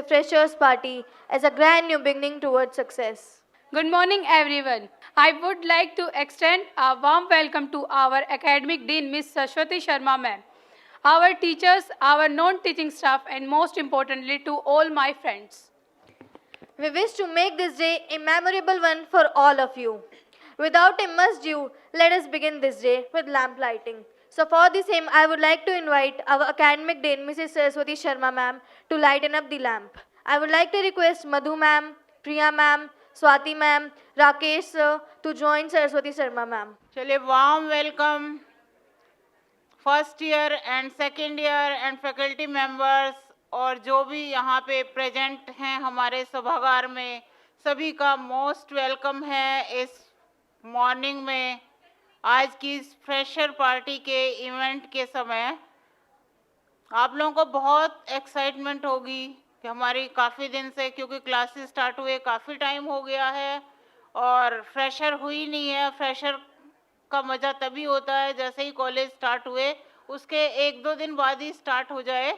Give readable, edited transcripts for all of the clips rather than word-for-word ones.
the freshers party as a grand new beginning towards success. Good morning, everyone. I would like to extend a warm welcome to our academic dean, Ms. Sashwati Sharma ma'am, our teachers, our non-teaching staff, and most importantly, to all my friends. We wish to make this day a memorable one for all of you. Without a must do, let us begin this day with lamp lighting. So for the same, I would like to invite our academic dean, Mrs. Saraswati Sharma ma'am, to lighten up the lamp. I would like to request Madhu ma'am, Priya ma'am, Swati ma'am, Rakesh sir to join Saraswati Sharma ma'am. चलिए warm welcome first year and second year and faculty members और जो भी यहाँ पे present हैं हमारे सभागार में, सभी का मोस्ट वेलकम है इस मॉर्निंग में। आज की इस फ्रेशर पार्टी के इवेंट के समय आप लोगों को बहुत एक्साइटमेंट होगी कि हमारी काफ़ी दिन से, क्योंकि क्लासेस स्टार्ट हुए काफ़ी टाइम हो गया है और फ्रेशर हुई नहीं है। फ्रेशर का मज़ा तभी होता है जैसे ही कॉलेज स्टार्ट हुए, उसके एक दो दिन बाद ही स्टार्ट हो जाए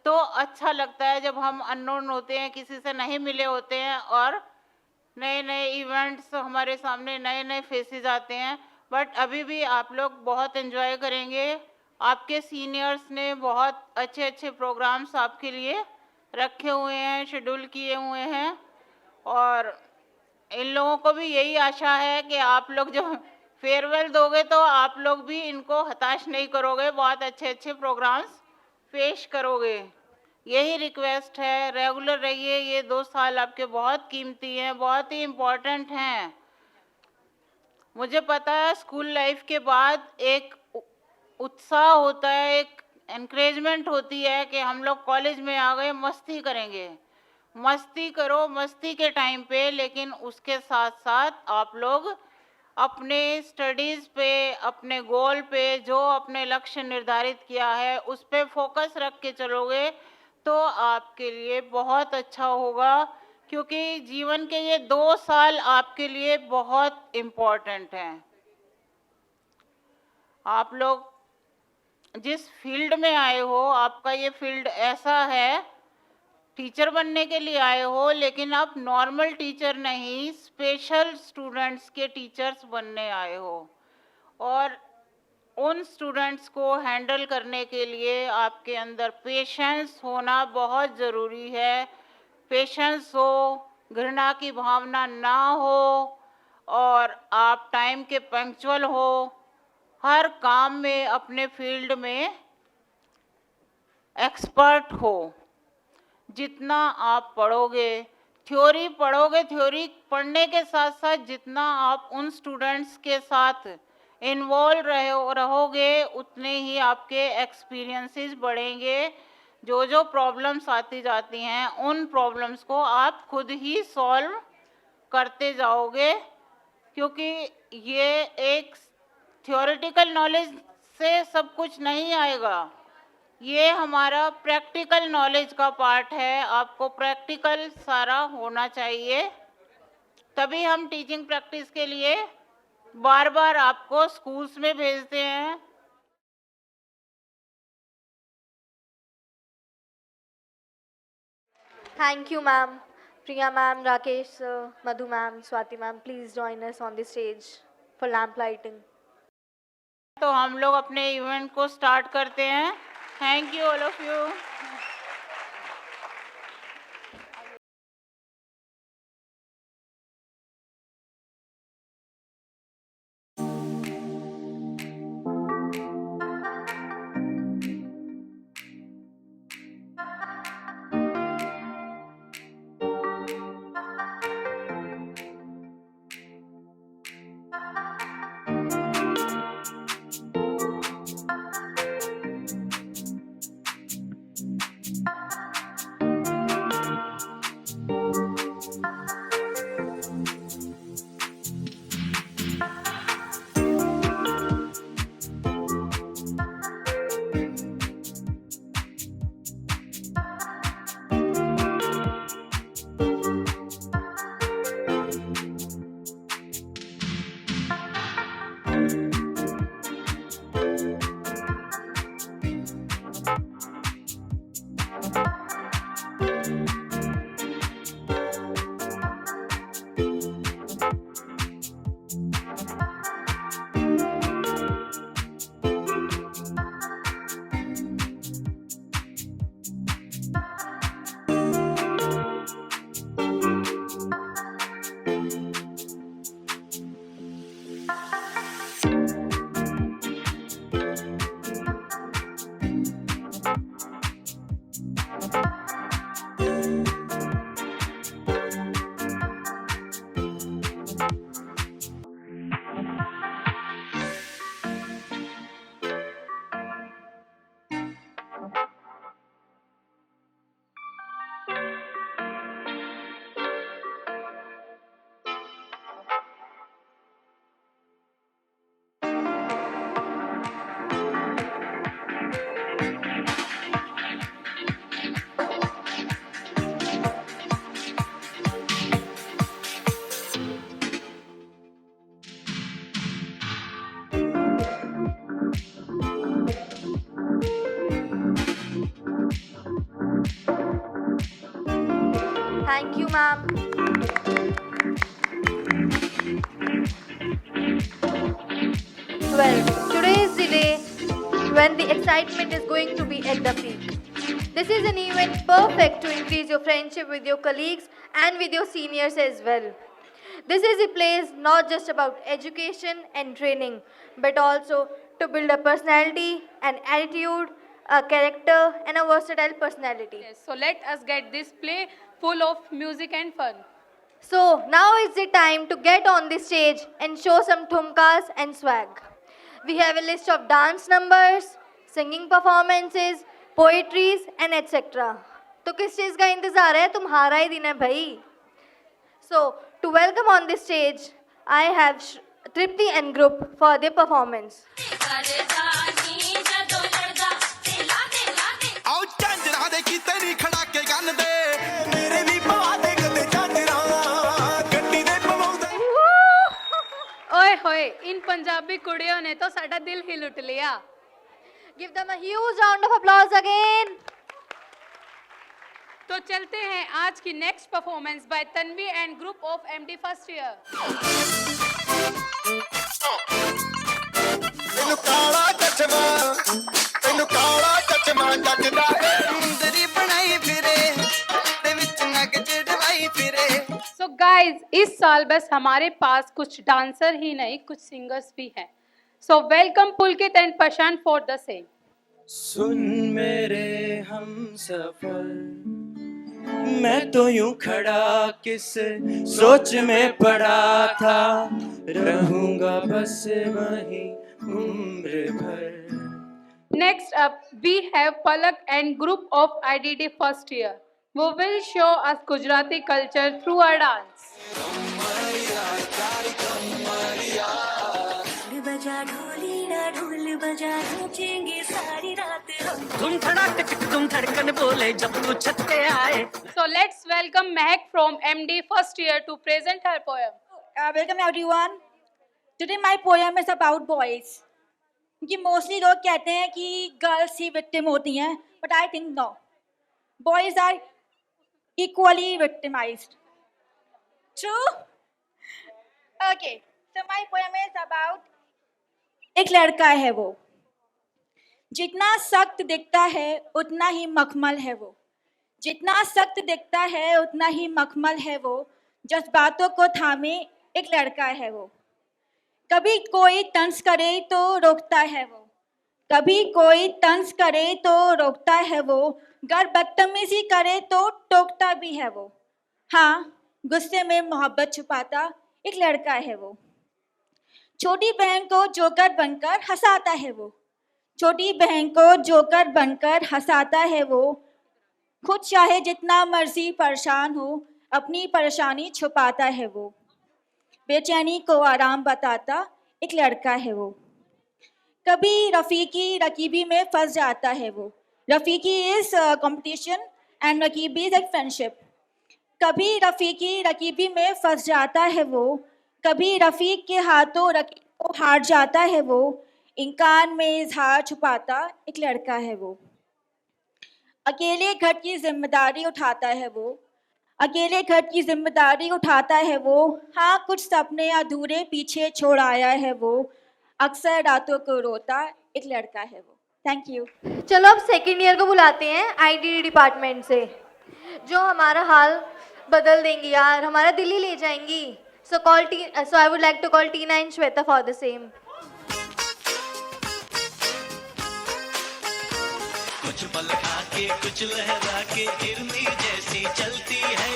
तो अच्छा लगता है। जब हम अननोन होते हैं, किसी से नहीं मिले होते हैं और नए नए इवेंट्स हमारे सामने, नए नए फेसेस आते हैं। बट अभी भी आप लोग बहुत एंजॉय करेंगे। आपके सीनियर्स ने बहुत अच्छे अच्छे प्रोग्राम्स आपके लिए रखे हुए हैं, शेड्यूल किए हुए हैं और इन लोगों को भी यही आशा है कि आप लोग जब फेयरवेल दोगे तो आप लोग भी इनको हताश नहीं करोगे, बहुत अच्छे अच्छे प्रोग्राम्स पेश करोगे। यही रिक्वेस्ट है, रेगुलर रहिए। ये 2 साल आपके बहुत कीमती हैं, बहुत ही इम्पोर्टेंट हैं। मुझे पता है स्कूल लाइफ के बाद एक उत्साह होता है, एक एनकरेजमेंट होती है कि हम लोग कॉलेज में आ गए, मस्ती करेंगे। मस्ती करो मस्ती के टाइम पे, लेकिन उसके साथ साथ आप लोग अपने स्टडीज़ पे, अपने गोल पे, जो अपने लक्ष्य निर्धारित किया है उस पे फोकस रख के चलोगे तो आपके लिए बहुत अच्छा होगा, क्योंकि जीवन के ये 2 साल आपके लिए बहुत इम्पोर्टेंट हैं। आप लोग जिस फील्ड में आए हो, आपका ये फील्ड ऐसा है, टीचर बनने के लिए आए हो, लेकिन आप नॉर्मल टीचर नहीं, स्पेशल स्टूडेंट्स के टीचर्स बनने आए हो और उन स्टूडेंट्स को हैंडल करने के लिए आपके अंदर पेशेंस होना बहुत ज़रूरी है। पेशेंस हो, घृणा की भावना ना हो और आप टाइम के पंक्चुअल हो, हर काम में अपने फील्ड में एक्सपर्ट हो। जितना आप पढ़ोगे, थ्योरी पढ़ोगे, थ्योरी पढ़ने के साथ साथ जितना आप उन स्टूडेंट्स के साथ इन्वॉल्व रहोगे, उतने ही आपके एक्सपीरियंसेस बढ़ेंगे। जो जो प्रॉब्लम्स आती जाती हैं, उन प्रॉब्लम्स को आप खुद ही सॉल्व करते जाओगे, क्योंकि ये एक थ्योरेटिकल नॉलेज से सब कुछ नहीं आएगा। ये हमारा प्रैक्टिकल नॉलेज का पार्ट है। आपको प्रैक्टिकल सारा होना चाहिए, तभी हम टीचिंग प्रैक्टिस के लिए बार बार आपको स्कूल्स में भेजते हैं। Thank you ma'am. Priya ma'am, Rakesh sir, Madhu ma'am, Swati ma'am, please join us on the stage for lamp lighting. तो हम लोग अपने इवेंट को स्टार्ट करते हैं। Thank you all of you. Well, today is the day when the excitement is going to be at the peak. This is an event perfect to increase your friendship with your colleagues and with your seniors as well. This is a place not just about education and training, but also to build a personality, an attitude, a character, and a versatile personality. Yes, so let us get this play full of music and fun. So now is the time to get on the stage and show some thumkas and swag. We have a list of dance numbers, singing performances, poetries and etc. तो किस चीज़ का इंतज़ार है? तुम्हारा ही दिन है भाई. So to welcome on the stage, I have Tripti and group for their performance. ਆਓ ਝਾਂਜਰਾਂ ਦੇ ਕੀ ਤੇਰੀ ਖੜਾ ਕੇ ਗੰਨ ਦੇ ਮੇਰੇ ਵੀ ਪਵਾ ਦੇ ਕਦੇ ਝਾਂਜਰਾਂ ਗੱਡੀ ਦੇ ਪਵਾਉਂਦੇ ओए होए, इन पंजाबी कुड़ियों ने तो साडा दिल ही लुट लिया. Give them a huge round of applause again. तो चलते हैं आज की next performance by Tanvi and group of MD first year. ਤੈਨੂੰ ਕਾਲਾ ਚਸ਼ਮਾ ਜੱਜਦਾ ਏ ਸੁੰਦਰੀ ਬਣਾਈ ਫਿਰੇ ਤੇ ਵਿੱਚ ਨਗ ਚੜਵਾਈ ਫਿਰੇ. सो गाइज, इस साल बस हमारे पास कुछ डांसर ही नहीं, कुछ सिंगर्स भी हैं. So welcome Pulkit and Prashant for the same. सुन मेरे हम सफर, मैं तो यूं खड़ा किस सोच में पड़ा था, रहूंगा बस वहीं उम्र भर. Next up, we have Palak and group of IDD first year, who will show us Gujarati culture through our dance. बजा ढोली ना ढोल बजा नाचेंगे सारी रात हम. धुम धड़ाक टिक धुम धड़कन बोले जब तू छत पे आए. So let's welcome Mehak from MD first year to present her poem. Welcome everyone. Today my poem is about boys. कि मोस्टली लोग कहते हैं कि गर्ल्स ही विक्टिम होती हैं, but I think no, boys are equally victimized. True? Okay, so my poem is about एक लड़का है वो, जितना सख्त दिखता है उतना ही मखमल है वो, जितना सख्त दिखता है उतना ही मखमल है वो, जज्बातों को थामे एक लड़का है वो. कभी कोई तंज करे तो रोकता है वो, कभी कोई तंज करे तो रोकता है वो, गर बदतमीजी करे तो टोकता भी है वो. हाँ, गुस्से में मोहब्बत छुपाता एक लड़का है वो. छोटी बहन को जोकर बनकर हंसाता है वो, छोटी बहन को जोकर बनकर हंसाता है वो. खुद चाहे जितना मर्जी परेशान हो, अपनी परेशानी छुपाता है वो. बेचैनी को आराम बताता एक लड़का है वो. कभी रफ़ीकी रकीबी में फंस जाता है वो. रफ़ीकी इज कंपटीशन एंड रकीबी इज एक फ्रेंडशिप. कभी रफ़ीकी रकीबी में फंस जाता है वो, कभी रफ़ीक के हाथों रकीब को हार जाता है वो. इंसान में इजहार छुपाता एक लड़का है वो. अकेले घर की जिम्मेदारी उठाता है वो, अकेले घर की जिम्मेदारी उठाता है वो. हाँ, कुछ सपने अधूरे पीछे छोड़ आया है वो, अक्सर रातों को रोता एक लड़का है वो. Thank you. चलो अब सेकेंड ईयर को बुलाते हैं आईडीडी डिपार्टमेंट से, जो हमारा हाल बदल देंगी यार, हमारा दिल ही ले जाएंगी. So I would like to call Tina and Shweta for the same. कुछ पल खा के कुछ लहरा के हिरनी जैसी चलती है.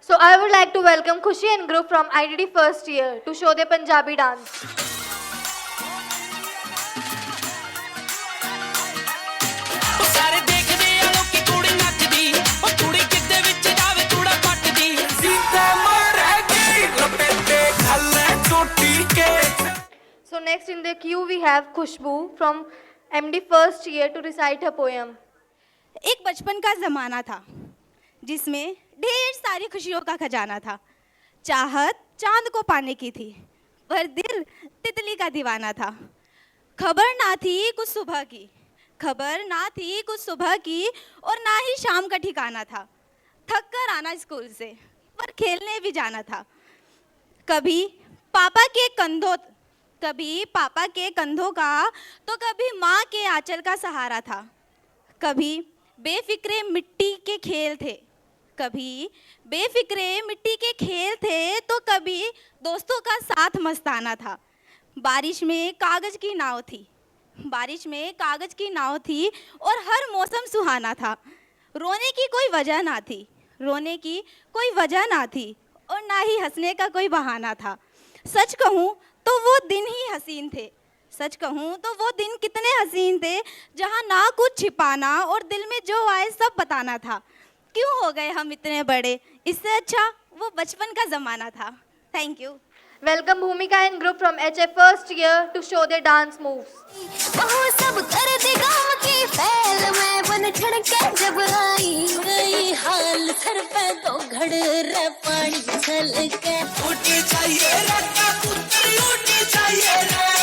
So I would like to welcome Khushi and group from IDD first year to show their Punjabi dance. ਉਹ ਸਾਰੇ ਦੇਖਦੇ ਆ ਲੋਕੀ ਕੁੜੀ ਨੱਚਦੀ, ਉਹ ਕੁੜੀ ਕਿੱਦੇ ਵਿੱਚ ਜਾਵੇ ਕੂੜਾ ਪੱਟਦੀ. ਸੀਤੇ ਮਰੇਗੀ ਲਪੇਟੇ ਖੱਲੇ ਟੋਟੀ ਕੇ. So next in the queue we have Khushbu from MD first year to recite her poem. एक बचपन का ज़माना था जिसमें ढेर सारी खुशियों का खजाना था. चाहत चांद को पाने की थी, पर दिल तितली का दीवाना था. खबर ना थी कुछ सुबह की, खबर ना थी कुछ सुबह की, और ना ही शाम का ठिकाना था. थक कर आना स्कूल से, पर खेलने भी जाना था. कभी पापा के कंधों का तो कभी माँ के आंचल का सहारा था। कभी बेफिक्रे मिट्टी के खेल थे, तो कभी दोस्तों का साथ मस्ताना था। बारिश में कागज की नाव थी और हर मौसम सुहाना था। रोने की कोई वजह ना थी और ना ही हंसने का कोई बहाना था। सच कहूँ तो वो दिन कितने हसीन थे, जहाँ ना कुछ छिपाना और दिल में जो आए सब बताना था। क्यों हो गए हम इतने बड़े, इससे अच्छा वो बचपन का ज़माना था। Thank you. Welcome Bhumika and group from HF first year to show their dance moves. वो सब कर दे गम की फैल मैं बन ठड़ के जब आई हाल सर पे तो घड़ रे पानी छलके उठ जाइए रट्टा पुत्र उठ जाइए रे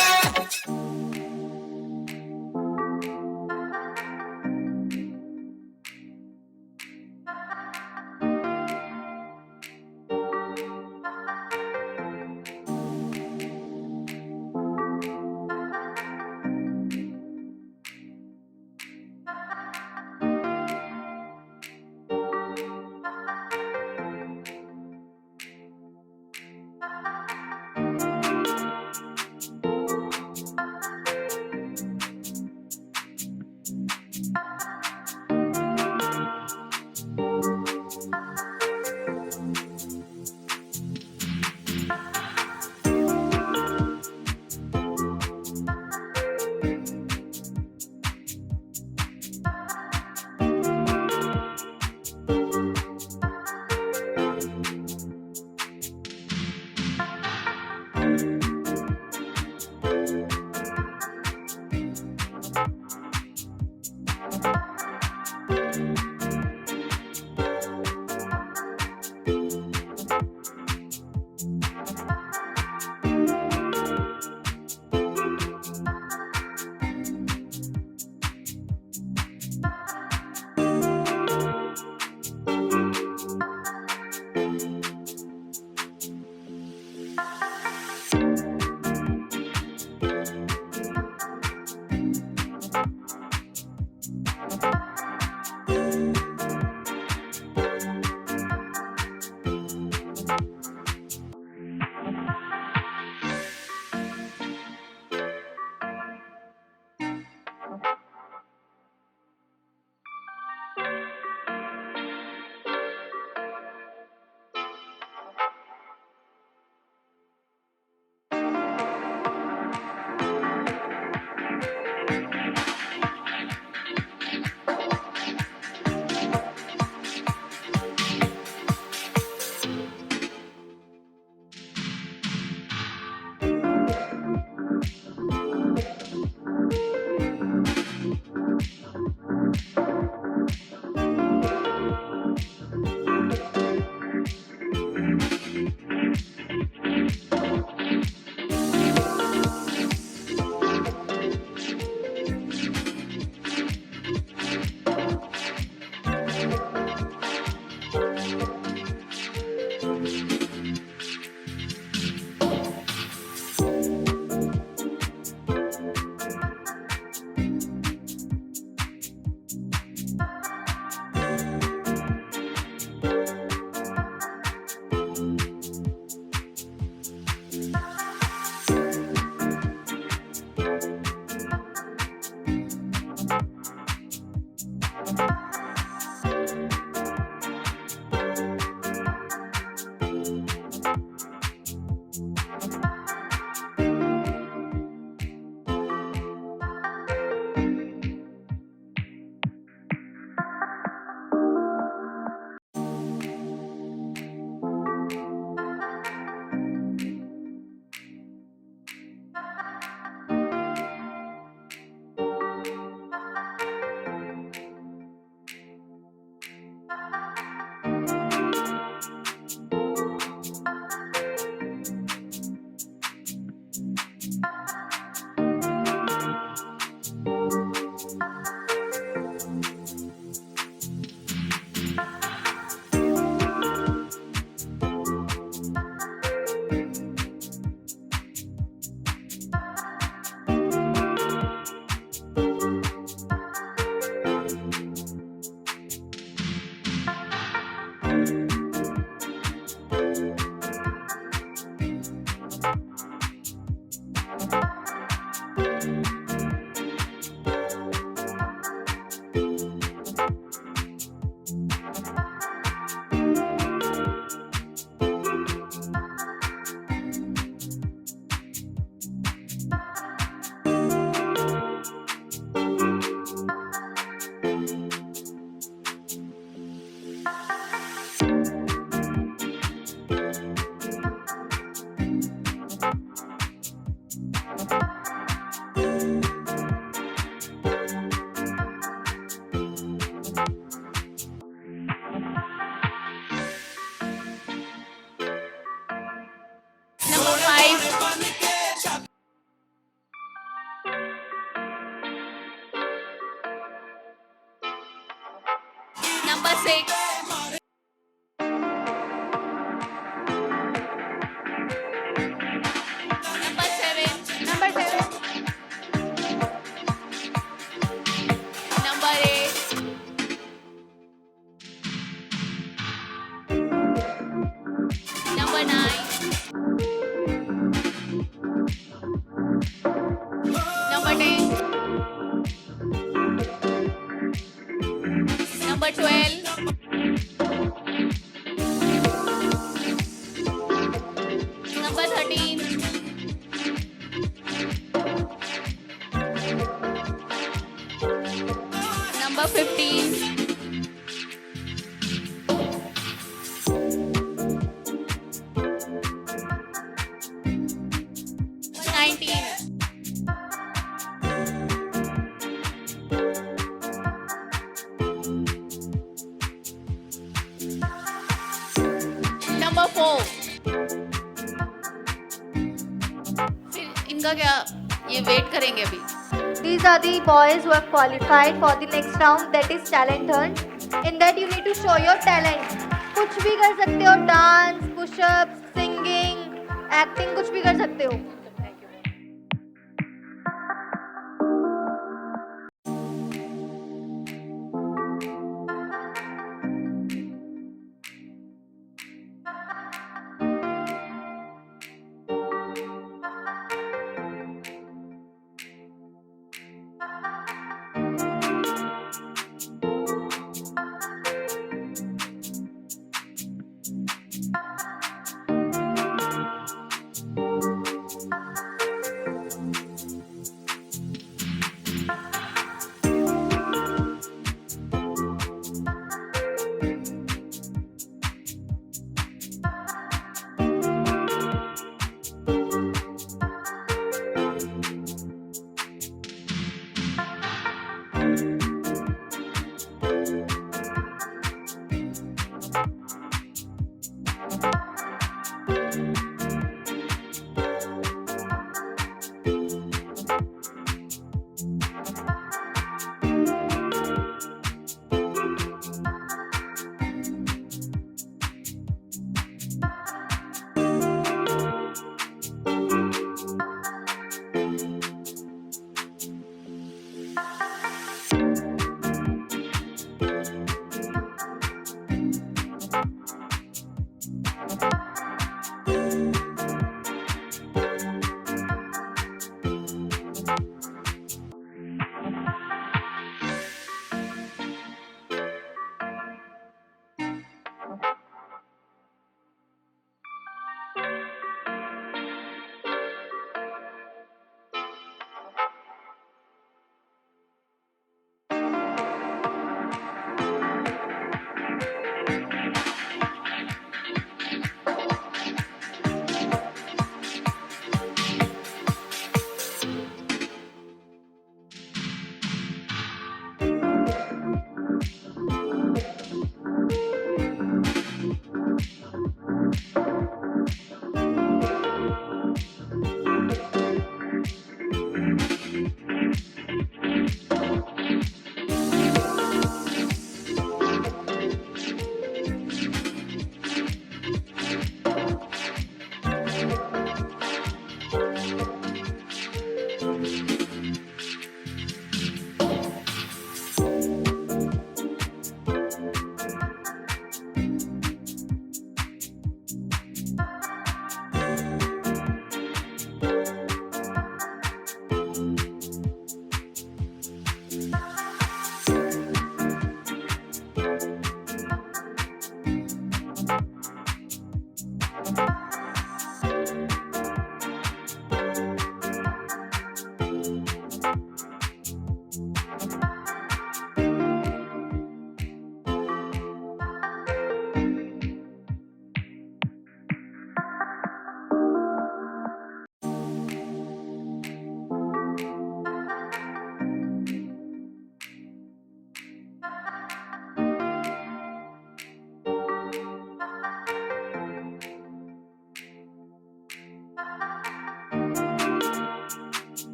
19. Number 4. फिर इनका क्या, ये वेट करेंगे अभी. These are the boys who have qualified for the next round, that is talent hunt. In that you need to show your talent. कुछ भी कर सकते हो, डांस, पुशअप्स, सिंगिंग, एक्टिंग, कुछ भी कर सकते हो.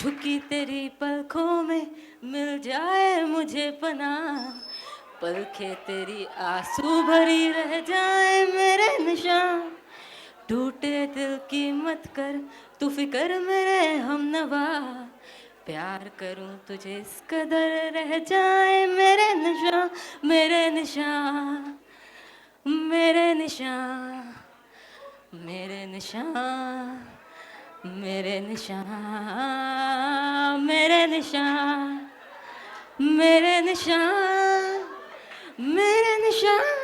झुकी तेरी पलकों में मिल जाए मुझे पनाह, पलके तेरी आंसू भरी रह जाए मेरे निशान, टूटे दिल की मत कर तू फिक्र मेरे हमनवा, प्यार करूं तुझे इस कदर रह जाए मेरे निशान, मेरे निशान, मेरे निशान, मेरे निशान, मेरे निशान, मेरे निशान, मेरे निशान, मेरे निशान.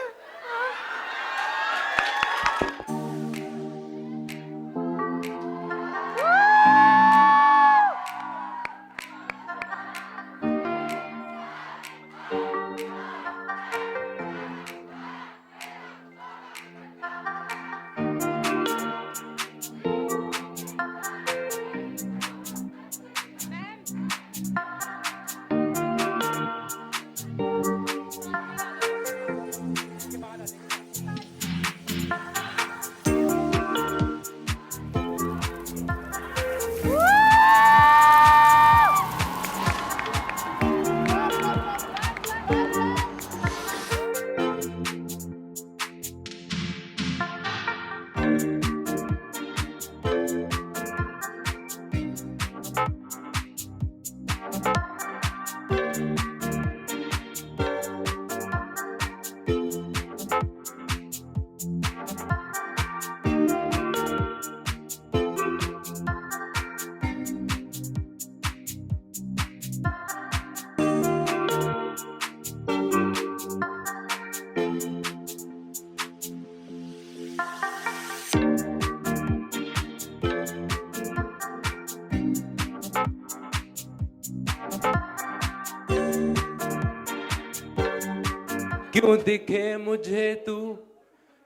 क्यों दिखे मुझे तू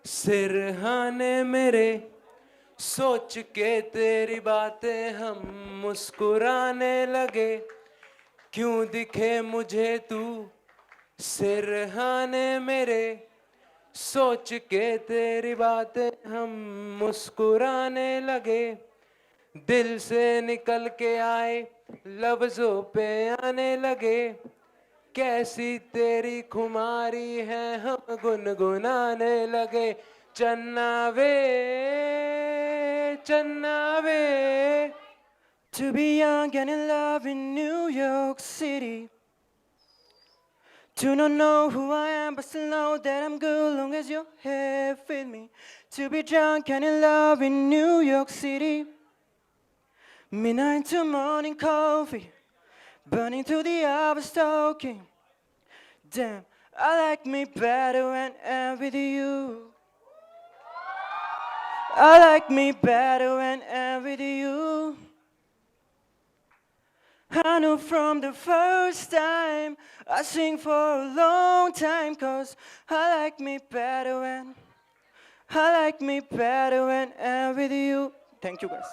सिरहाने मेरे, सोच के तेरी बातें हम मुस्कुराने लगे, क्यों दिखे मुझे तू सिरहाने मेरे, सोच के तेरी बातें हम मुस्कुराने लगे, दिल से निकल के आए लफ्जों पे आने लगे, कैसी तेरी खुमारी है हम गुनगुनाने लगे, चन्ना वे चन्ना वे. To be young and in love in New York City, to not know who I am but still know that I'm good long as you're here with me, to be drunk and in love in New York City, midnight to morning coffee, burning to the hours talking. Damn, I like me better when I'm with you. I like me better when I'm with you. I know from the first time I sing for a long time, 'cause I like me better when I'm with you. Thank you guys.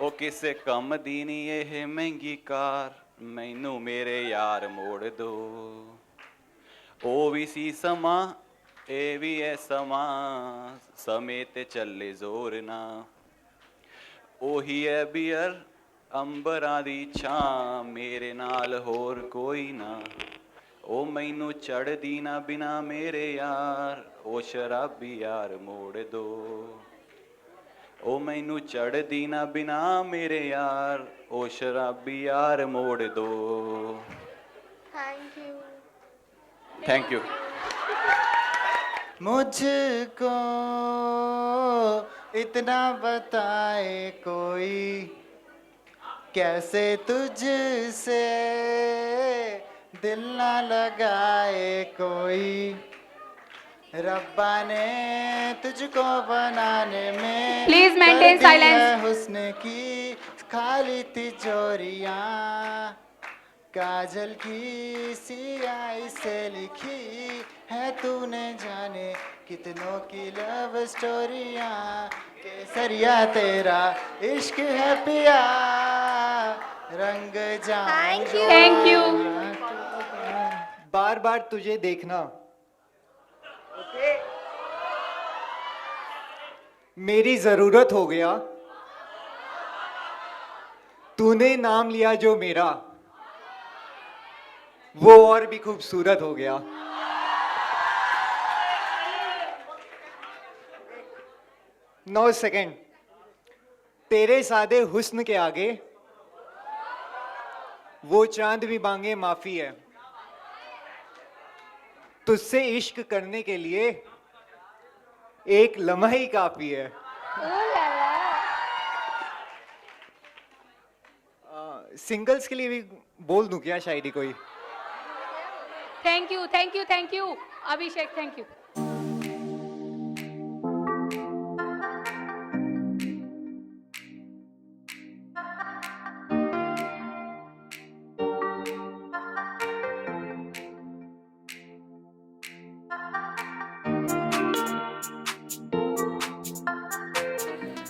ਉਹ ਕਿਸੇ ਕੰਮ ਦੀ ਨਹੀਂ ਇਹ ਮਹਿੰਗੀ ਕਾਰ, ਮੈਨੂੰ ਮੇਰੇ ਯਾਰ ਮੋੜ ਦੋ, ਉਹ ਵੀ ਸੀ ਸਮਾਂ ਇਹ ਵੀ ਹੈ ਸਮਾਂ, ਸਮੇਂ ਤੇ ਚੱਲੇ ਜ਼ੋਰ ਨਾ, ਉਹੀ ਹੈ ਬੀਅਰ ਅੰਬਰਾਂ ਦੀ ਛਾਂ, ਮੇਰੇ ਨਾਲ ਹੋਰ ਕੋਈ ਨਾ, ਉਹ ਮੈਨੂੰ ਚੜ੍ਹਦੀ ਨਾ ਬਿਨਾ ਮੇਰੇ ਯਾਰ, ਉਹ ਸ਼ਰਾਬੀ ਯਾਰ ਮੋੜ ਦੋ, ਉਹ ਮੈਨੂੰ ਚੜ੍ਹਦੀ ਨਾ ਬਿਨਾ ਮੇਰੇ ਯਾਰ, ਉਹ ਸ਼ਰਾਬੀ ਯਾਰ ਮੋੜ ਦੋ. Thank you. Thank you. मुझको इतना बताए कोई, कैसे तुझसे दिल ना लगाए कोई। रब्बा ने तुझको बनाने में Please maintain कर दी है silence. हुस्न की खाली तिजोरियां, काजल की सियाही से लिखी है तूने जाने कितनों की लव स्टोरियां। केसरिया तेरा इश्क है पिया, रंग जाऊं जो Thank you. बार बार तुझे देखना मेरी जरूरत हो गया, तूने नाम लिया जो मेरा वो और भी खूबसूरत हो गया। 9 सेकंड। तेरे सादे हुस्न के आगे वो चांद भी मांगे माफी है, तुझसे इश्क करने के लिए एक लम्हा ही काफी है। सिंगल्स के लिए भी बोल दूं क्या शायरी कोई? Thank you, thank you, thank you Abhishek, thank you.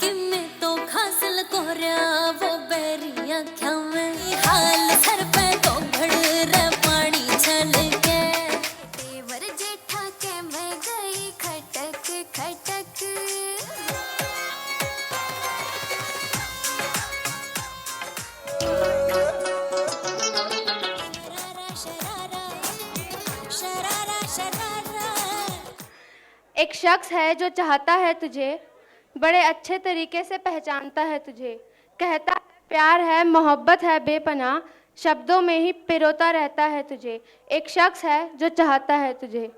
किन्ने तो खासल कोरिया वो बेरिया क्या में हाल सर पे तो घड़ रे पानी छलके देवर जेठा के मैं गई खटक खटक। शरारा शरारा एक शख्स है जो चाहता है तुझे, बड़े अच्छे तरीके से पहचानता है तुझे, कहता है प्यार है मोहब्बत है बेपनाह, शब्दों में ही पिरोता रहता है तुझे। एक शख्स है जो चाहता है तुझे,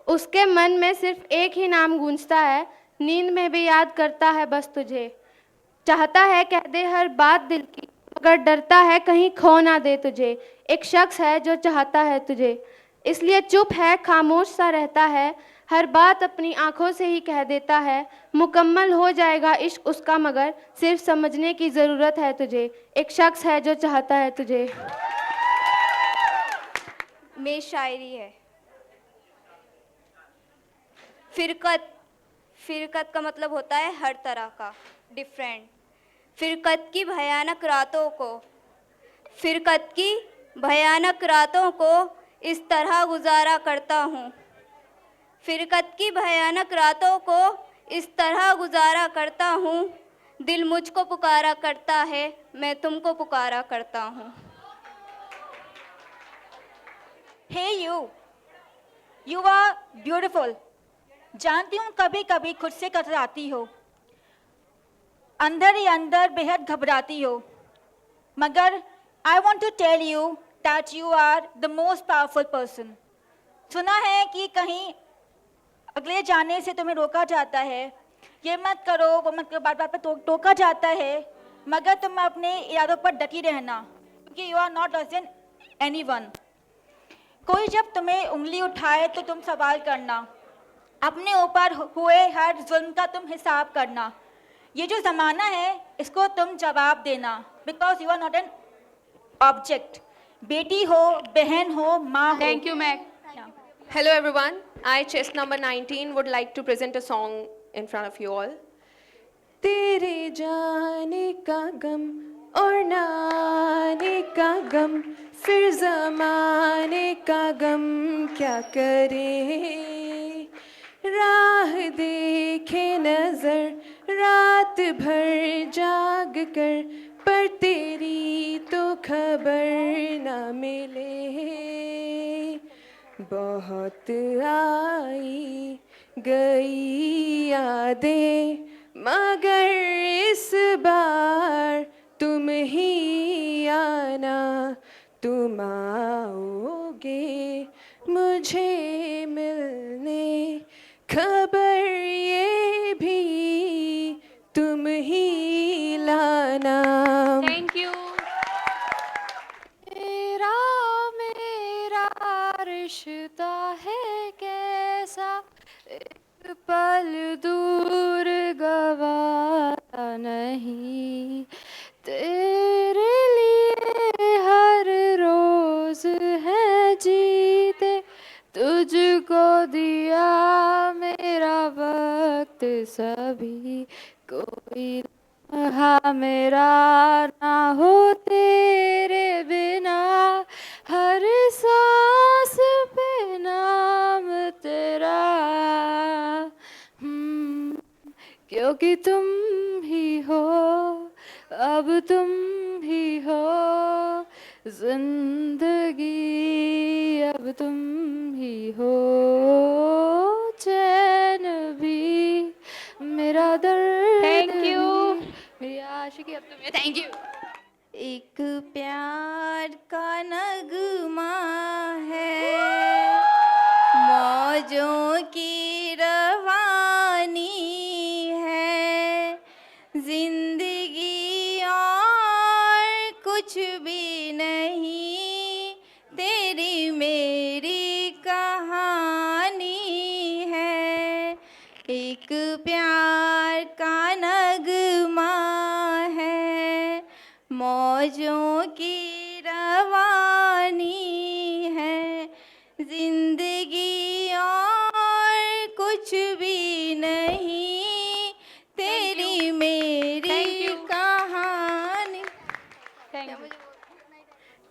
उसके मन में सिर्फ एक ही नाम गूंजता है, नींद में भी याद करता है बस तुझे। चाहता है कह दे हर बात दिल की, मगर डरता है कहीं खो ना दे तुझे। एक शख्स है जो चाहता है तुझे, इसलिए चुप है खामोश सा रहता है, हर बात अपनी आंखों से ही कह देता है। मुकम्मल हो जाएगा इश्क उसका मगर सिर्फ समझने की ज़रूरत है तुझे। एक शख्स है जो चाहता है तुझे। मेरी शायरी है। फिरकत का मतलब होता है हर तरह का, डिफरेंट। फिरकत की भयानक रातों को इस तरह गुजारा करता हूँ। फिरकत की भयानक रातों को इस तरह गुजारा करता हूँ, दिल मुझको पुकारा करता है, मैं तुमको पुकारा करता हूँ। Hey you are beautiful. जानती हूँ कभी कभी खुद से कतराती हो, अंदर ही अंदर बेहद घबराती हो, मगर I want to tell you that you are the most powerful person. सुना है कि कहीं अगले जाने से तुम्हें रोका जाता है, ये मत करो वो मत करो, बात बात पर टोका जाता है, मगर तुम अपने इरादों पर डटी रहना, क्योंकि you are not less than anyone. कोई जब तुम्हें उंगली उठाए तो तुम सवाल करना, अपने ऊपर हुए हर जुल्म का तुम हिसाब करना। ये जो ज़माना है इसको तुम जवाब देना, because you are not an object. बेटी हो, बहन हो, माँ हो। थैंक यू मैक। Hello everyone, I chest number 19 would like to present a song in front of you all. तेरे जाने का गम और ना आने का गम, फिर ज़माने का गम क्या करे। राह देखे नजर रात भर जाग कर, पर तेरी तो खबर ना मिले। बहुत आई गई यादें, मगर इस बार तुम ही आना, तुम आओगे मुझे रिश्ता है कैसा, एक पल दूर गवारा नहीं, तेरे लिए हर रोज है जीते, तुझको दिया मेरा वक्त सभी, कोई लम्हा मेरा ना हो तेरे बिना, हर सांस पे नाम तेरा, क्योंकि तुम ही हो, अब तुम ही हो जिंदगी, अब तुम ही हो चैन भी, मेरा दर्द Thank you. भी, मेरी आशिकी अब तुम्हें। Thank you. एक प्यार का नगमा है, मौजों की रवानी है, जिंदगी और कुछ भी नहीं, तेरी मेरी कहानी है। एक प्यार का नगमा है, मौजों की रवानी है, जिंदगी और कुछ भी नहीं, तेरी मेरी कहानी।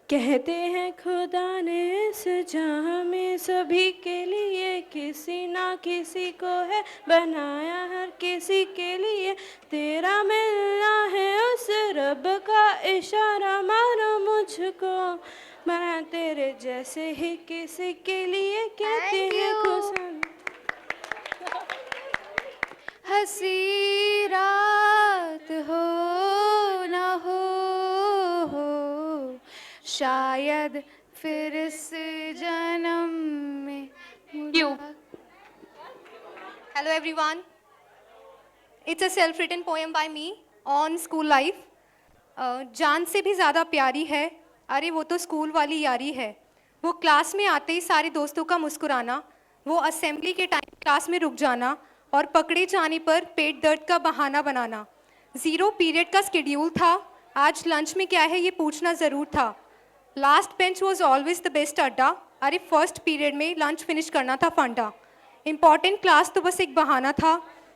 कहते हैं खुदा ने इस जहां में सभी के लिए किसी ना किसी को है बनाया, हर किसी के लिए तेरा मिलना है उस रब का इशारा, मानो मुझको मैं तेरे जैसे ही किसी के लिए कहते हैं खुदा। हंसी रात हो ना हो, शायद फिर इस जन्म में You. Hello everyone. It's a self-written poem by me on school life. जान से भी ज़्यादा प्यारी है, अरे वो तो स्कूल वाली यारी है। वो क्लास में आते ही सारे दोस्तों का मुस्कुराना, वो असेंबली के टाइम क्लास में रुक जाना और पकड़े जाने पर पेट दर्द का बहाना बनाना। 0 पीरियड का शेड्यूल था, आज लंच में क्या है ये पूछना ज़रूर था। Last bench was always the best अड्डा, अरे फर्स्ट पीरियड में लंच फिनिश करना था फंडा। इम्पॉर्टेंट क्लास तो बस एक बहाना था,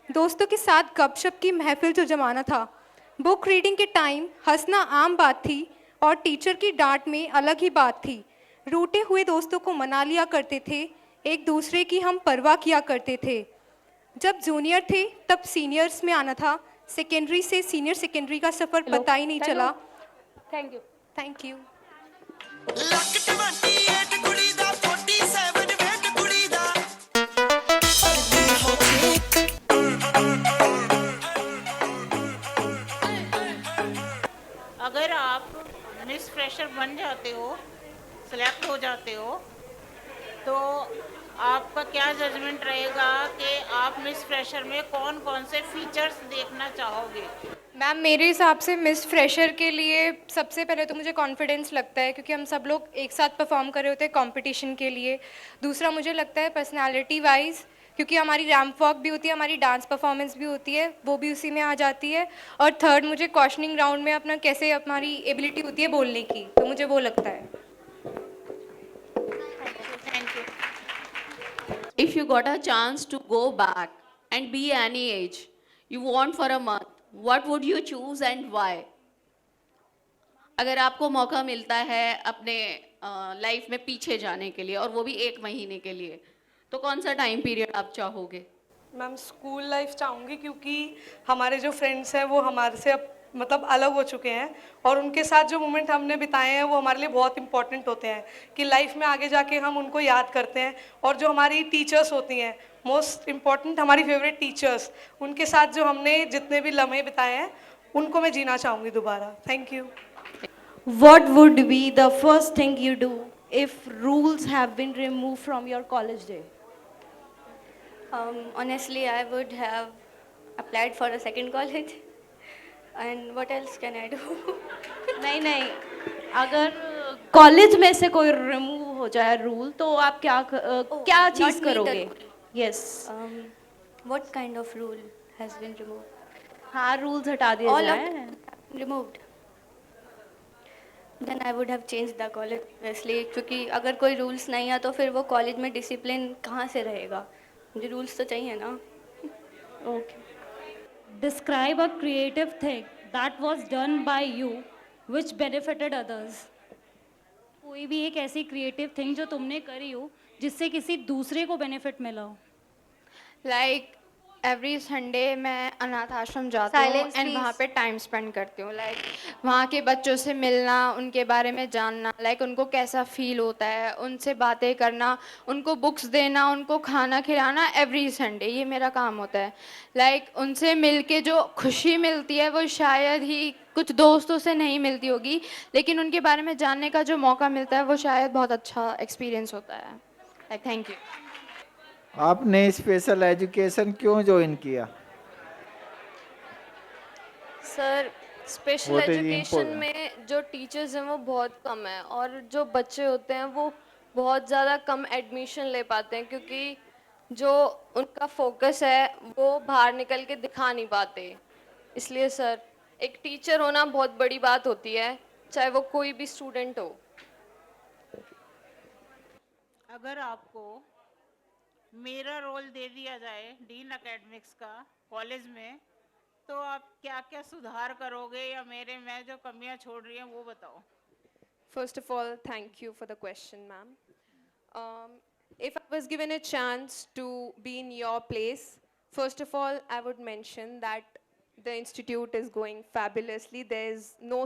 दोस्तों के साथ गपशप की महफिल जो जमाना था। बुक रीडिंग के टाइम हंसना आम बात थी और टीचर की डांट में अलग ही बात थी। रूठे हुए दोस्तों को मना लिया करते थे, एक दूसरे की हम परवाह किया करते थे। जब जूनियर थे तब सीनियर्स में आना था, सेकेंडरी से सीनियर सेकेंडरी का सफ़र पता ही नहीं चला। Thank you. Thank you. ਲੱਕ 28 ਕੁੜੀ ਦਾ 47 ਵੇਟ ਕੁੜੀ ਦਾ ਪਰਦੀ ਹੋ ਕੇ। अगर आप मिस फ्रेशर बन जाते हो, सेलेक्ट हो जाते हो, तो आपका क्या जजमेंट रहेगा कि आप मिस फ्रेशर में कौन कौन से फीचर्स देखना चाहोगे? मैम मेरे हिसाब से मिस फ्रेशर के लिए सबसे पहले तो मुझे कॉन्फिडेंस लगता है, क्योंकि हम सब लोग एक साथ परफॉर्म कर रहे होते हैं कंपटीशन के लिए। दूसरा मुझे लगता है पर्सनालिटी वाइज, क्योंकि हमारी रैंप वॉक भी होती है, हमारी डांस परफॉर्मेंस भी होती है, वो भी उसी में आ जाती है। और थर्ड मुझे क्वेश्चनिंग राउंड में अपना कैसे हमारी एबिलिटी होती है बोलने की, तो मुझे वो लगता है। Thank you. If you got a chance to go back and be any age you want for a month, what would you choose and why? अगर आपको मौका मिलता है अपने लाइफ में पीछे जाने के लिए और वो भी 1 महीने के लिए, तो कौन सा टाइम पीरियड आप चाहोगे? मैम स्कूल लाइफ चाहूँगी, क्योंकि हमारे जो फ्रेंड्स हैं वो हमारे से अब मतलब अलग हो चुके हैं और उनके साथ जो मोमेंट हमने बिताए हैं वो हमारे लिए बहुत इंपॉर्टेंट होते हैं कि लाइफ में आगे जाके हम उनको याद करते हैं। और जो हमारी टीचर्स होती हैं, मोस्ट इम्पॉर्टेंट हमारी फेवरेट टीचर्स, उनके साथ जो हमने जितने भी लम्हे बिताए हैं उनको मैं जीना चाहूँगी दोबारा। Thank you. What would be the first thing you do if rules have been removed from your college day? Honestly, I would have applied for a second college. And what else can I do? नहीं नहीं, अगर college में से कोई remove हो जाए rule, तो आप क्या not चीज meet the करोगे? rule. Yes What kind of rule has been removed? हाँ, रूल्स हटा दिए All of जाए. them removed. Then I would have changed the college obviously, क्योंकि अगर कोई रूल्स नहीं है तो फिर वो कॉलेज में डिसिप्लिन कहाँ से रहेगा? मुझे रूल्स तो चाहिए ना. Okay. Describe a creative thing that was done by you which benefited others. कोई भी एक ऐसी क्रिएटिव थिंग जो तुमने करी हो जिससे किसी दूसरे को बेनिफिट मिला हो. लाइक एवरी संडे मैं अनाथ आश्रम जाती हूँ Silence, एंड please. वहाँ पे टाइम स्पेंड करती हूँ. लाइक वहाँ के बच्चों से मिलना, उनके बारे में जानना, लाइक उनको कैसा फील होता है, उनसे बातें करना, उनको बुक्स देना, उनको खाना खिलाना. एवरी संडे ये मेरा काम होता है. लाइक उनसे मिल के जो खुशी मिलती है वो शायद ही कुछ दोस्तों से नहीं मिलती होगी, लेकिन उनके बारे में जानने का जो मौका मिलता है वो शायद बहुत अच्छा एक्सपीरियंस होता है. Like thank you. आपने स्पेशल एजुकेशन क्यों ज्वाइन किया? Sir special What is education important? में जो टीचर्स हैं वो बहुत कम है, और जो बच्चे होते हैं वो बहुत ज़्यादा कम एडमिशन ले पाते हैं, क्योंकि जो उनका फोकस है वो बाहर निकल के दिखा नहीं पाते. इसलिए सर एक टीचर होना बहुत बड़ी बात होती है, चाहे वो कोई भी स्टूडेंट हो. अगर आपको मेरा रोल दे दिया जाए डीन एकेडमिक्स का कॉलेज में, तो आप क्या क्या सुधार करोगे या मेरे में जो कमियां छोड़ रही हैं वो बताओ. First of all, thank you for the question, ma'am. If I was given a chance to be in your place, first of all, I would mention that the institute is going fabulously. There is no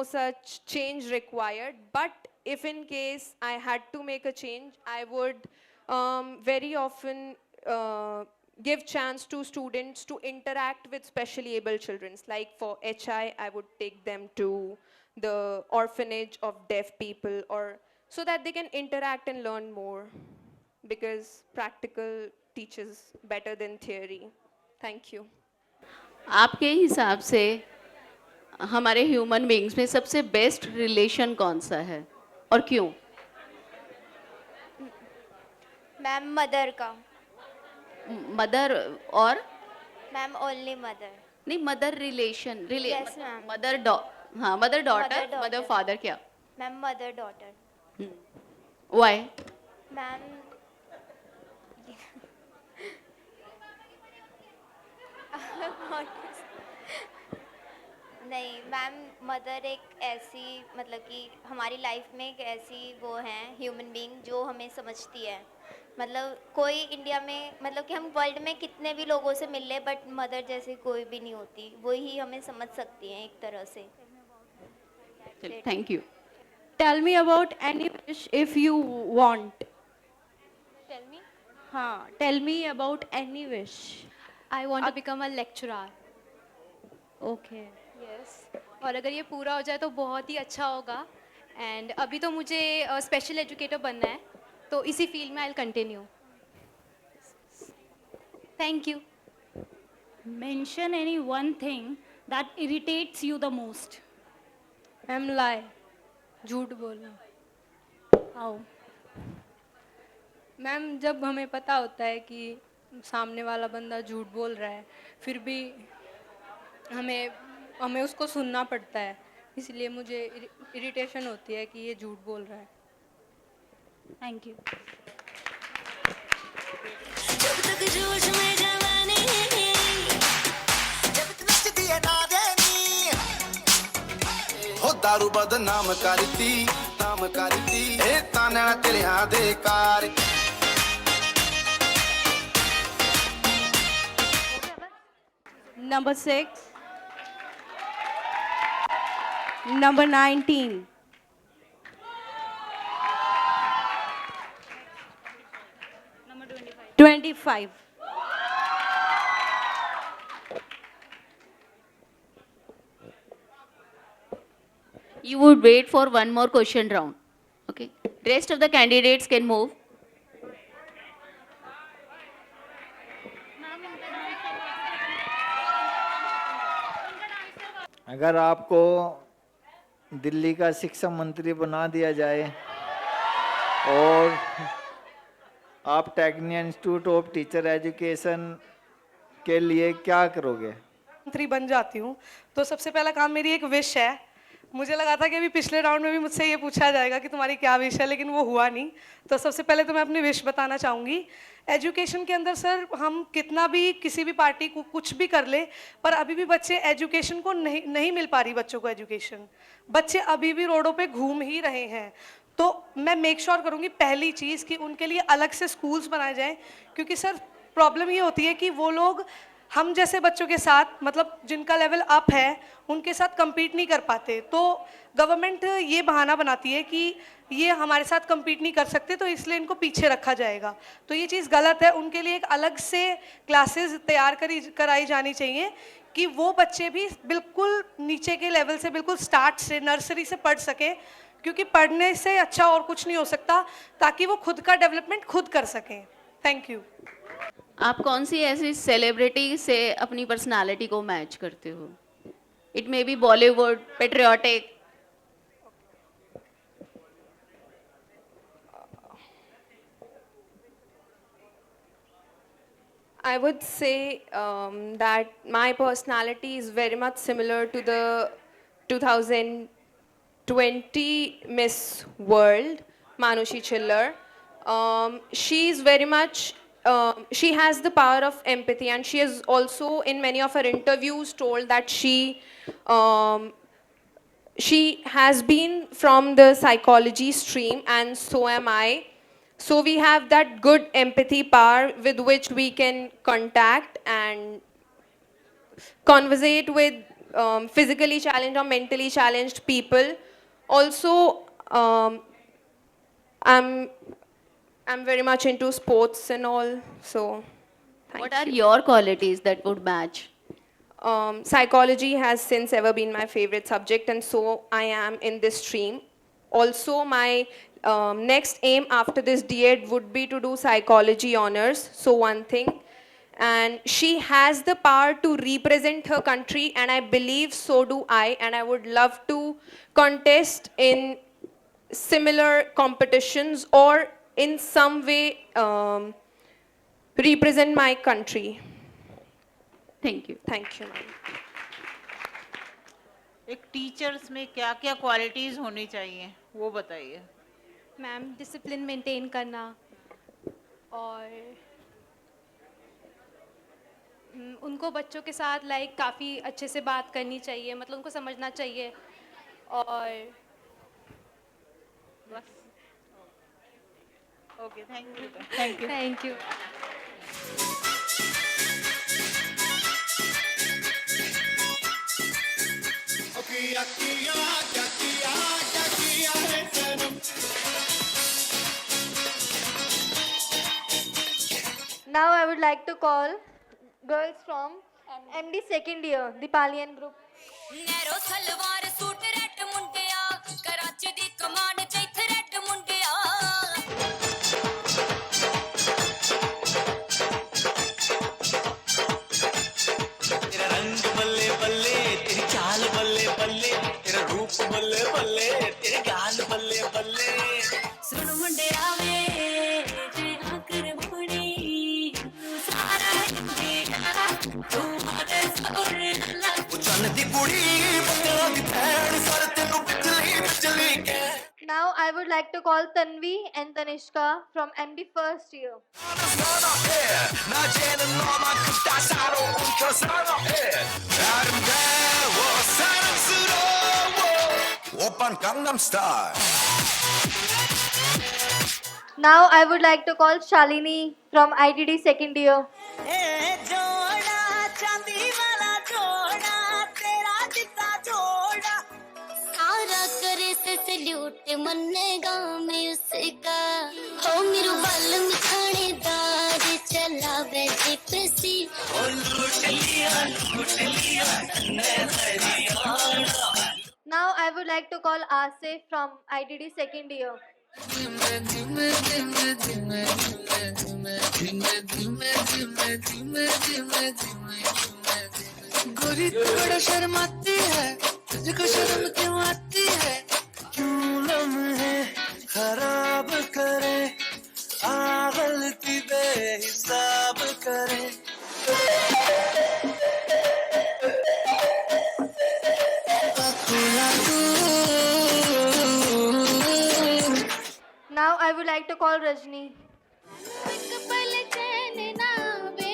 such change required. But if in case I had to make a change, I would very often give chance to students to interact with specially able children. Like for HI, I would take them to the orphanage of deaf people, or so that they can interact and learn more, because practical teaches better than theory. Thank you. आपके हिसाब से हमारे human beings में सबसे best relation कौन सा है और क्यों? मैम मदर का. मदर और मैम ओनली मदर. नहीं, mother relation Yes, ma'am. Mother हाँ, mother daughter, daughter. Mother father क्या? Ma'am mother daughter. Why? Ma'am नहीं मैम, मदर एक ऐसी मतलब कि हमारी लाइफ में एक ऐसी वो हैं ह्यूमन बीइंग जो हमें समझती है. मतलब कोई इंडिया में, मतलब कि हम वर्ल्ड में कितने भी लोगों से मिल ले, बट मदर जैसी कोई भी नहीं होती. वही हमें समझ सकती हैं एक तरह से. Thank you. Tell me about any wish if you want. Tell me. हाँ, tell me about any wish. I want to become a lecturer. Okay. Yes. और अगर ये पूरा हो जाए तो बहुत ही अच्छा होगा. एंड अभी तो मुझे स्पेशल एजुकेटर बनना है, तो इसी फील्ड में I will continue. Thank you. Mention any one thing that irritates you the most. Ma'am lie, झूठ बोलना. How? मैम जब हमें पता होता है कि सामने वाला बंदा झूठ बोल रहा है, फिर भी हमें उसको सुनना पड़ता है, इसलिए मुझे इरिटेशन होती है कि ये झूठ बोल रहा है. Thank you. जब तक जोश में जवानी, जब तक नचदी है ना देनी, हो दारू बदनाम करती, नाम करती, ए ताने ना तेरे हाँ दे car. Number 6. Number 19. Number 25. 25. You would wait for one more question round. Okay. Rest of the candidates can move. अगर आपको दिल्ली का शिक्षा मंत्री बना दिया जाए और आप technical institute of teacher education के लिए क्या करोगे? मंत्री बन जाती हूँ तो सबसे पहला काम मेरी एक विश है। मुझे लगा था कि अभी पिछले राउंड में भी मुझसे ये पूछा जाएगा कि तुम्हारी क्या विश है, लेकिन वो हुआ नहीं। तो सबसे पहले तो मैं अपनी विश बताना चाहूँगी। एजुकेशन के अंदर सर हम कितना भी किसी भी पार्टी को कुछ भी कर ले, पर अभी भी बच्चे एजुकेशन को नहीं मिल पा रही। बच्चों को एजुकेशन, बच्चे अभी भी रोडों पे घूम ही रहे हैं। तो मैं मेक श्योर करूँगी पहली चीज़ कि उनके लिए अलग से स्कूल्स बनाए जाएँ, क्योंकि सर प्रॉब्लम ये होती है कि वो लोग हम जैसे बच्चों के साथ, मतलब जिनका लेवल अप है, उनके साथ compete नहीं कर पाते। तो गवर्नमेंट ये बहाना बनाती है कि ये हमारे साथ compete नहीं कर सकते, तो इसलिए इनको पीछे रखा जाएगा। तो ये चीज़ गलत है। उनके लिए एक अलग से क्लासेस तैयार कराई जानी चाहिए कि वो बच्चे भी बिल्कुल नीचे के लेवल से, बिल्कुल स्टार्ट से, नर्सरी से पढ़ सकें, क्योंकि पढ़ने से अच्छा और कुछ नहीं हो सकता, ताकि वो खुद का डेवलपमेंट खुद कर सकें। Thank you. आप कौन सी ऐसी सेलिब्रिटी से अपनी पर्सनालिटी को मैच करते हो? It may be Bollywood, patriotic. I would say that my personality is very much similar to the 2020 Miss World, Manushi Chillar. She is very much, she has the power of empathy, and she has also in many of her interviews told that she has been from the psychology stream, and so am I. So we have that good empathy power with which we can contact and conversate with physically challenged or mentally challenged people. Also, I'm very much into sports and all. So, What are your qualities that would match? Psychology has since ever been my favorite subject, and so I am in this stream. Also, my next aim after this D.Ed would be to do psychology honors. So one thing, and she has the power to represent her country, and I believe so do I, and I would love to contest in similar competitions or in some way represent my country. Thank you. Thank you, ma'am. एक teachers में क्या क्या qualities होनी चाहिए वो बताइए। Ma'am discipline maintain करना, और उनको बच्चों के साथ लाइक काफ़ी अच्छे से बात करनी चाहिए, मतलब उनको समझना चाहिए। और बस okay, thank you. Thank you. Now I would like to call girls from MD second year, Dipalian group. Narrow salwar suit red ਮੁੰਡਿਆ, ਕਰਾਚੀ ਦੀ ਕਮਾਂਡ ਚ ਇੱਥੇ ਰੈਡ ਮੁੰਡਿਆ। तेरा रंग बल्ले बल्ले, तेरी चाल बल्ले बल्ले, तेरा रूप बल्ले बल्ले, तेरे गाल बल्ले बल्ले। सुन मुंडिया वे जे आकर मोड़ी, सारा इंडिया तू मारे सोरे ला। चन दी कुड़ी बत्तियां दी भैन, सर तेनू बिजली बिजली कह। Now I would like to call Tanvi and Tanishka from MD first year. 낮에는 너만 따사로 움켜 사랑해. 아름다워 사랑스러워. 오빤 강남스타일. Now I would like to call Shalini from IDD second year. जोड़ा चांदी वाला जोड़ा, तेरा जितना जोड़ा, सारा करे से सल्यूट मनेगा मैं उसका। हो मेरू बल मिठानेदार चला वे जिप्सी, ओ लूट लिया नन्हे Haryana. Now I would like to call Asif from IDD second year. गोरी तू बड़ा शर्माती है, तुझको शर्म क्यों आती है, क्यों लम्हे खराब करे, आ गलती बेहिसाब करे। Now I would like to call Rajni. ਇੱਕ ਪਲ ਚੈਨ ਨਾ ਵੇ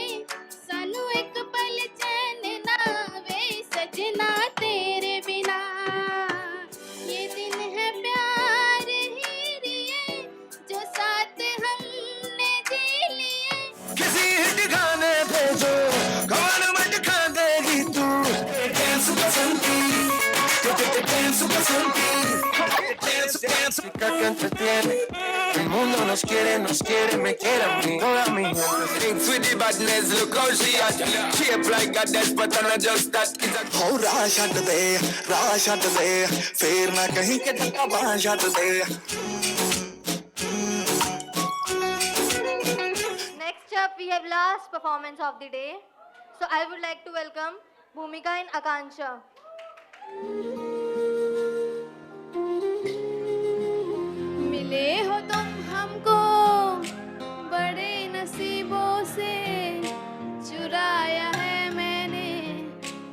ਸਾਨੂੰ ਇੱਕ ਪਲ ਚੈਨ ਨਾ ਵੇ ਸਜਣਾ ਤੇਰੇ ਬਿਨਾ ये दिन है प्यार ही रिए जो साथ हमने जी लिए किसी हिट गाने भेजो कौन मत खा देगी तू, डांस पसंद की, डांस पसंद की, dance que entretiene. El mundo nos quiere, me quiere a mí. Toda mi gente thinks with the badness, look how she at. Shape like a despot and just that is a. Oh, राशा दे, फिर ना कहीं के धक्का बाशा दे. Next up, we have last performance of the day. So I would like to welcome Bhumika and Akansha. मिले हो तुम हमको बड़े नसीबों से चुराया है मैंने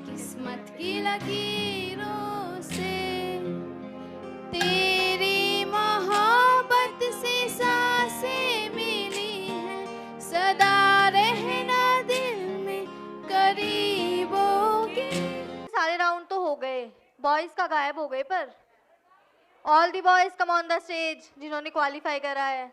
किस्मत की लकीरों से तेरी मोहब्बत से सांसें मिली है सदा रहना दिल में करीबों के। सारे राउंड तो हो गए, बॉयज का गायब हो गए, पर all the boys come on the stage जिन्होंने क्वालिफाई करा है।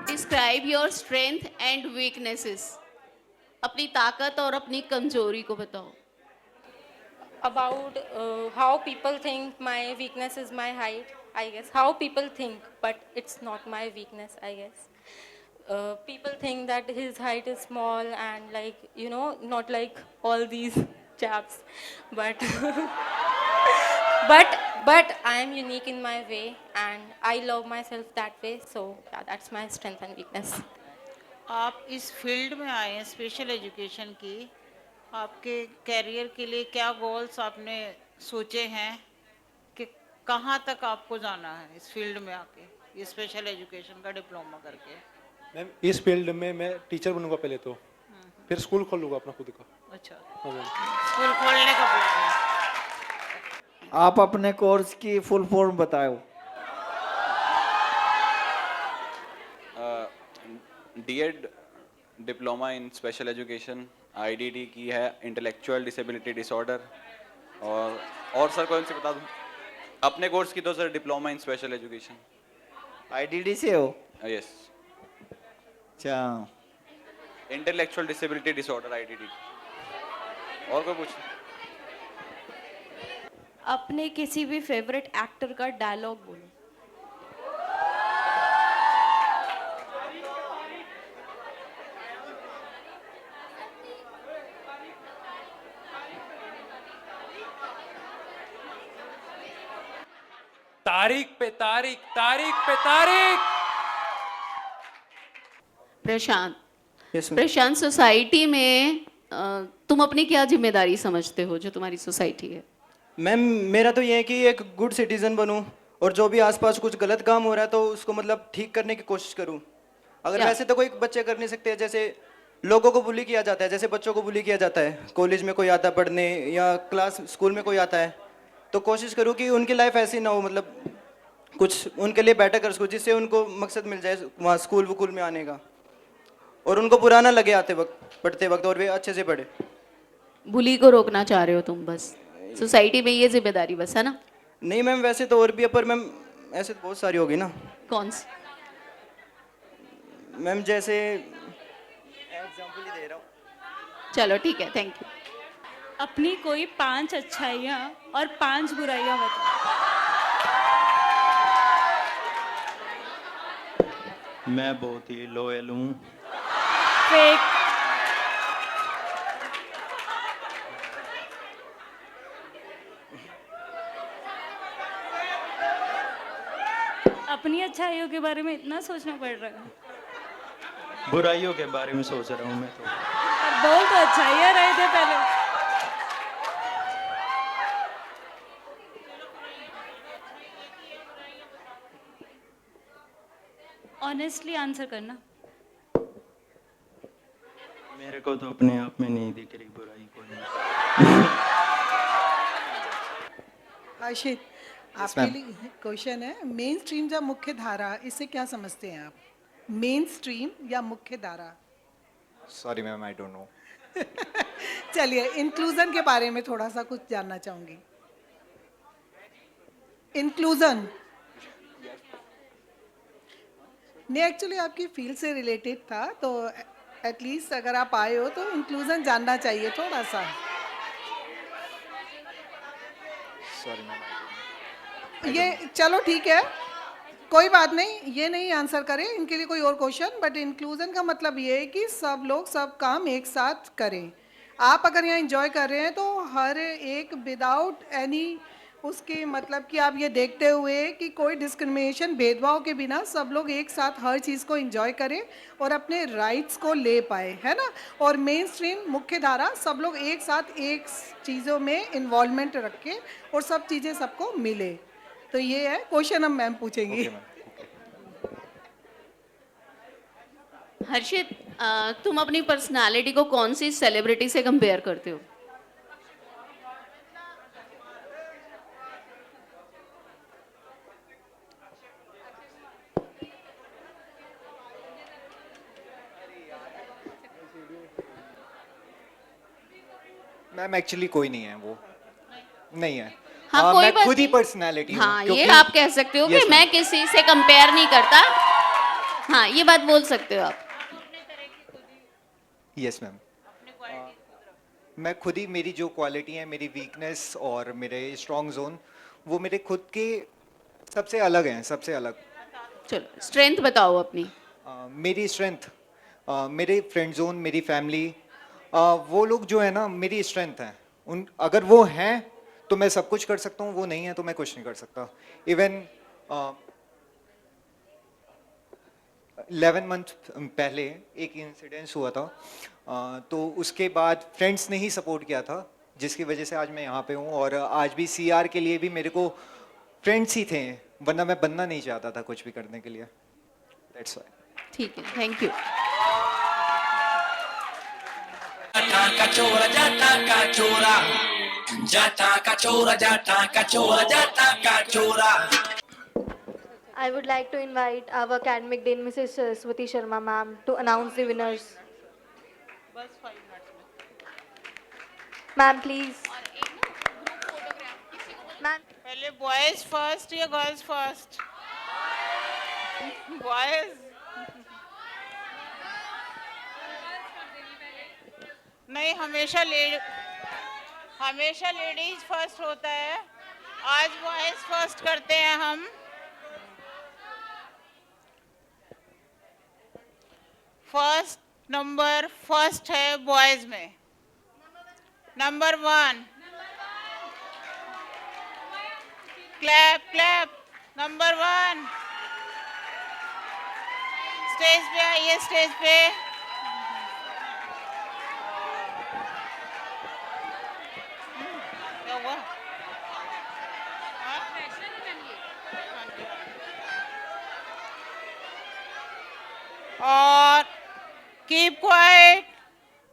Describe your strength and weaknesses. अपनी ताकत और अपनी कमजोरी को बताओ. About how people think my weakness is my height, I guess. How people think, but it's not my weakness, I guess. People think that his height is small and like, you know, not like all these chaps. But but I am unique in my way and I love myself that way. So yeah, that's my strength and weakness. आप इस field में आए हैं special education की, आपके career के लिए क्या गोल्स आपने सोचे हैं कि कहाँ तक आपको जाना है इस फील्ड में आके, ये स्पेशल एजुकेशन का डिप्लोमा करके? मैम इस फील्ड में मैं टीचर बनूंगा पहले तो, फिर स्कूल खोलूंगा अपना खुद का। अच्छा, हाँ मैम। स्कूल खोलने का प्लान है। आप अपने कोर्स की फुल फॉर्म बताओ। D.Ed diploma in special education, IDD की है इंटेलेक्चुअल डिसेबिलिटी डिसऑर्डर, और सर कौन सी बता दूं? अपने कोर्स की तो sir diploma in special education. IDD से हो? यस। अच्छा, इंटेलेक्चुअल डिसेबिलिटी डिसऑर्डर IDD। और कोई पूछ? अपने किसी भी फेवरेट एक्टर का डायलॉग बोलो। तारीख पे तारीख, तारीख पे तारीख। प्रशांत, Yes, ma'am. प्रशांत सोसाइटी में तुम अपनी क्या जिम्मेदारी समझते हो जो तुम्हारी सोसाइटी है? मैम मेरा तो ये है कि एक गुड सिटीजन बनूं और जो भी आसपास कुछ गलत काम हो रहा है तो उसको मतलब ठीक करने की कोशिश करूं। अगर क्या? वैसे तो कोई बच्चे कर नहीं सकते, जैसे लोगों को बुली किया जाता है, जैसे बच्चों को बुली किया जाता है, कॉलेज में कोई आता है पढ़ने या क्लास स्कूल में कोई आता है, तो कोशिश करूं कि उनकी लाइफ ऐसी ना हो, मतलब कुछ उनके लिए बेटर कर सकूं जिससे उनको मकसद मिल जाए वहाँ स्कूल वकूल में आने का, और उनको बुरा ना लगे आते वक्त पढ़ते वक्त, और वे अच्छे से पढ़े। बुली को रोकना चाह रहे हो तुम बस, सोसाइटी में ये जिम्मेदारी बस है ना? नहीं मैम, वैसे तो और भी है, पर मैम ऐसे तो बहुत सारी होगी ना कौन सी? मैम, जैसे एग्जांपल ही दे रहा हूँ। चलो ठीक है, थैंक यू। अपनी कोई 5 अच्छाइयाँ और 5 बुराइयाँ बताओ। मैं बहुत ही लॉयल हूँ। फेक। अपनी अच्छाइयों के बारे में इतना सोचना पड़ रहा है। बुराइयों के बारे में सोच रहा हूँ मैं तो। पर बोल तो अच्छाइयाँ रहे थे पहले। ऑनेस्टली आंसर करना। मेरे को तो अपने आप में नहीं दिख रही बुराई कोई। आशित, आपके लिए क्वेश्चन है, मेन स्ट्रीम या मुख्य धारा, इससे क्या समझते हैं आप? मेन स्ट्रीम या मुख्य धारा? Sorry ma'am, I don't know. चलिए, इंक्लूजन के बारे में थोड़ा सा कुछ जानना चाहूंगी। इंक्लूजन नहीं, एक्चुअली आपकी फील्ड से रिलेटेड था, तो एटलीस्ट अगर आप आए हो तो इंक्लूजन जानना चाहिए थोड़ा सा। सॉरी मैम, ये चलो ठीक है, कोई बात नहीं, ये नहीं आंसर करें, इनके लिए कोई और क्वेश्चन। बट इंक्लूजन का मतलब ये है कि सब लोग सब काम एक साथ करें। आप अगर यहाँ एंजॉय कर रहे हैं तो हर एक विदाउट एनी उसके मतलब कि आप ये देखते हुए कि कोई डिस्क्रिमिनेशन, भेदभाव के बिना सब लोग एक साथ हर चीज़ को एंजॉय करें और अपने राइट्स को ले पाए, है ना। और मेन स्ट्रीम, मुख्य धारा, सब लोग एक साथ एक चीज़ों में इन्वॉल्वमेंट रखें और सब चीज़ें सबको मिले। तो ये है क्वेश्चन, हम मैम पूछेंगी। हर्षित, तुम अपनी पर्सनालिटी को कौन सी सेलिब्रिटी से कंपेयर करते हो? मैम एक्चुअली कोई नहीं है, वो नहीं है। हाँ, कोई मैं बात खुद ही नहीं। पर्सनालिटी हूँ। हाँ, ये क्योंकि- आप कह सकते हो कि Yes, मैं ma'am. किसी से कंपेयर नहीं करता। हाँ, ये बात बोल सकते हो आप। यस मैम, मैं खुद ही, मेरी जो क्वालिटी है, मेरी वीकनेस और मेरे स्ट्रॉन्ग जोन, वो मेरे खुद के सबसे अलग हैं, सबसे अलग। चलो, स्ट्रेंथ बताओ अपनी। मेरी स्ट्रेंथ, मेरे फ्रेंड जोन, मेरी फैमिली, वो लोग जो है ना मेरी स्ट्रेंथ है। उन अगर वो हैं तो मैं सब कुछ कर सकता हूँ, वो नहीं है तो मैं कुछ नहीं कर सकता। इवन 11 मंथ पहले एक इंसिडेंस हुआ था, तो उसके बाद फ्रेंड्स ने ही सपोर्ट किया था, जिसकी वजह से आज मैं यहाँ पे हूँ। और आज भी सीआर के लिए भी मेरे को फ्रेंड्स ही थे, वरना मैं बनना नहीं चाहता था कुछ भी करने के लिए। That's why. ठीक है, थैंक यू। कचोरा जाता कचोरा, जाता कचोरा, जाता कचोरा, जाता Kachora. I would like to invite our academic dean, Mrs. Swati Sharma ma'am, to announce the winners. Ma'am, please. Ma'am. पहले बॉयज फर्स्ट या गर्ल्स फर्स्ट? बॉयज। नहीं, हमेशा लेडीज फर्स्ट होता है, आज बॉयज फर्स्ट करते हैं हम। फर्स्ट नंबर फर्स्ट है बॉयज में, number 1। Clap clap, number 1। Stage पे आइए, स्टेज पे। क्या हुआ? हाँ? और कीप क्वाइट,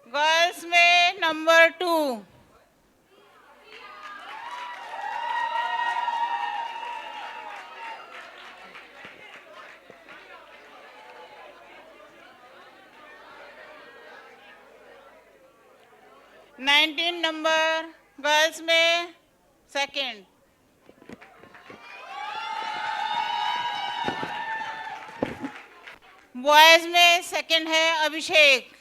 गर्ल्स में नंबर 2। 19 नंबर गर्ल्स में सेकंड। बॉयज में सेकंड है अभिषेक।